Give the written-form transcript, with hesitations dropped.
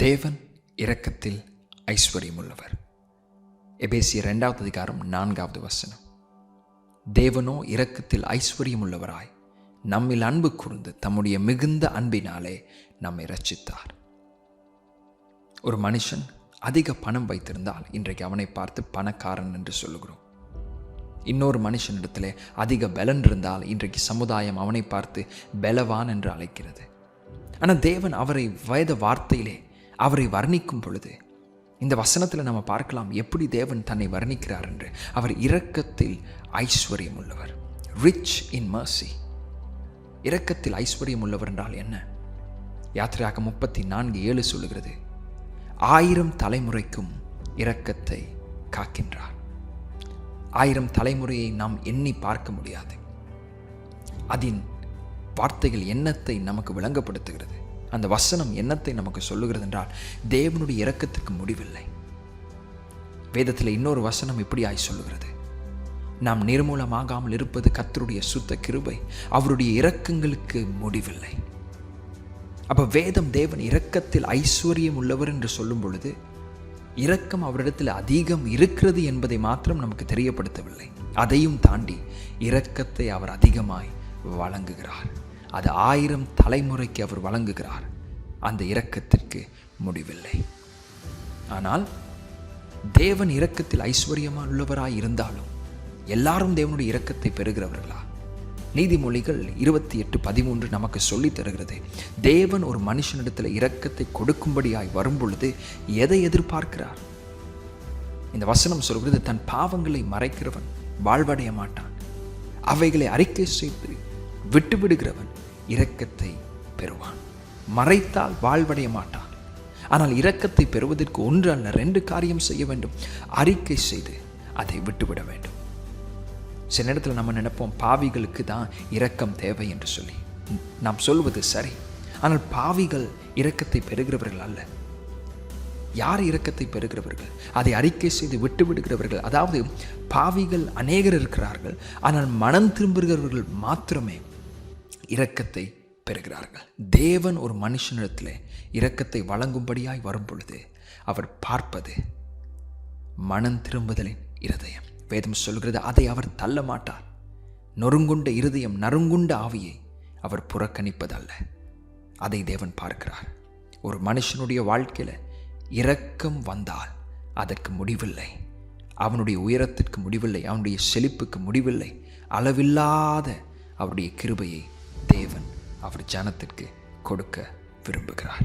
தேவன் இரக்கத்தில் ஐஸ்வர்யமுள்ளவர். எபேசியர் 2:4 தேவனோ இரக்கத்தில் ஐஸ்வர்யமுள்ளவராய் நம்மில் அன்பு கூர்ந்து தம்முடைய மிகுந்த அன்பினாலே நம்மை இரட்சித்தார். ஒரு மனுஷன் அதிக பணம் வைத்திருந்தால் இன்றைக்கு அவனை பார்த்து பணக்காரன் என்று சொல்லுகிறோம். இன்னொரு மனுஷனிடத்திலே அதிக பலன் இருந்தால் இன்றைக்கு சமுதாயம் அவனை பார்த்து பலவான் என்று அழைக்கிறது. ஆனால் தேவன் அவரை வேத வார்த்தையிலே அவரை வர்ணிக்கும் பொழுது இந்த வசனத்தில் நம்ம பார்க்கலாம் எப்படி தேவன் தன்னை வர்ணிக்கிறார் என்று. அவர் இரக்கத்தில் ஐஸ்வர்யம் உள்ளவர், ரிச் இன் மர்சி. இரக்கத்தில் ஐஸ்வர்யம் உள்ளவர் என்றால் என்ன? யாத்திரையாகமம் 34:7 சொல்லுகிறது, 1000 தலைமுறைக்கும் இரக்கத்தை காக்கின்றார். 1000 தலைமுறையை நாம் எண்ணி பார்க்க முடியாது. அதன் வார்த்தைகள் எண்ணத்தை நமக்கு விளங்கப்படுத்துகிறது. அந்த வசனம் எண்ணத்தை நமக்கு சொல்லுகிறது என்றால் தேவனுடைய இரக்கத்திற்கு முடிவில்லை. வேதத்தில் இன்னொரு வசனம் இப்படியாய் சொல்லுகிறது, நாம் நிர்மூலமாகாமல் இருப்பது கர்த்தருடைய சுத்த கிருபை, அவருடைய இரக்கங்களுக்கு முடிவில்லை. அப்ப வேதம் தேவன் இரக்கத்தில் ஐஸ்வர்யம் உள்ளவர் என்று சொல்லும் பொழுது இரக்கம் அவரிடத்தில் அதிகம் இருக்கிறது என்பதை மாத்திரம் நமக்கு தெரியப்படுத்தவில்லை. அதையும் தாண்டி இரக்கத்தை அவர் அதிகமாய் வழங்குகிறார். அது 1000 தலைமுறைக்கு அவர் வழங்குகிறார். அந்த இரக்கத்திற்கு முடிவில்லை. ஆனால் தேவன் இரக்கத்தில் ஐஸ்வர்யமாக உள்ளவராய் இருந்தாலும் எல்லாரும் தேவனுடைய இரக்கத்தை பெறுகிறவர்களா? நீதிமொழிகள் 28:13 நமக்கு சொல்லி தருகிறது, தேவன் ஒரு மனுஷனிடத்தில் இரக்கத்தை கொடுக்கும்படியாய் வரும் பொழுது எதை எதிர்பார்க்கிறார்? இந்த வசனம் சொல்கிறது, தன் பாவங்களை மறைக்கிறவன் வாழ்வடைய மாட்டான், அவைகளை அறிக்கை செய்து விட்டுவிடுகிறவன் இரக்கத்தை பெறுவான். மறைத்தால் வாழ்வடைய மாட்டான். ஆனால் இரக்கத்தை பெறுவதற்கு 1 அல்ல 2 காரியம் செய்ய வேண்டும். அறிக்கை செய்து அதை விட்டுவிட வேண்டும். சில நேரத்தில் நம்ம நினைப்போம், பாவிகளுக்கு தான் இரக்கம் தேவை என்று சொல்லி. நாம் சொல்வது சரி, ஆனால் பாவிகள் இரக்கத்தை பெறுகிறவர்கள் அல்ல. யார் இரக்கத்தை பெறுகிறவர்கள்? அதை அறிக்கை செய்து விட்டு விடுகிறவர்கள். அதாவது பாவிகள் அநேகர் இருக்கிறார்கள், ஆனால் மனம் திரும்புகிறவர்கள் மாத்திரமே இரக்கத்தை பெறுகிறார்கள். தேவன் ஒரு மனுஷனிடத்தில் இரக்கத்தை வழங்கும்படியாய் வரும் பொழுது அவர் பார்ப்பது மனம் திரும்புதலின் இருதயம். வேதம் சொல்கிறது, அதை அவர் தள்ள மாட்டார். நொறுங்குண்ட இருதயம், நறுங்குண்ட ஆவியை அவர் புறக்கணிப்பதல்ல. அதை தேவன் பார்க்கிறார். ஒரு மனுஷனுடைய வாழ்க்கையில் இரக்கம் வந்தால் அதற்கு முடிவில்லை. அவனுடைய உயரத்திற்கு முடிவில்லை, அவனுடைய செழிப்புக்கு முடிவில்லை. அளவில்லாத அவருடைய கிருபையை தேவன் அவர் ஜனத்திற்கு கொடுக்க விரும்புகிறார்.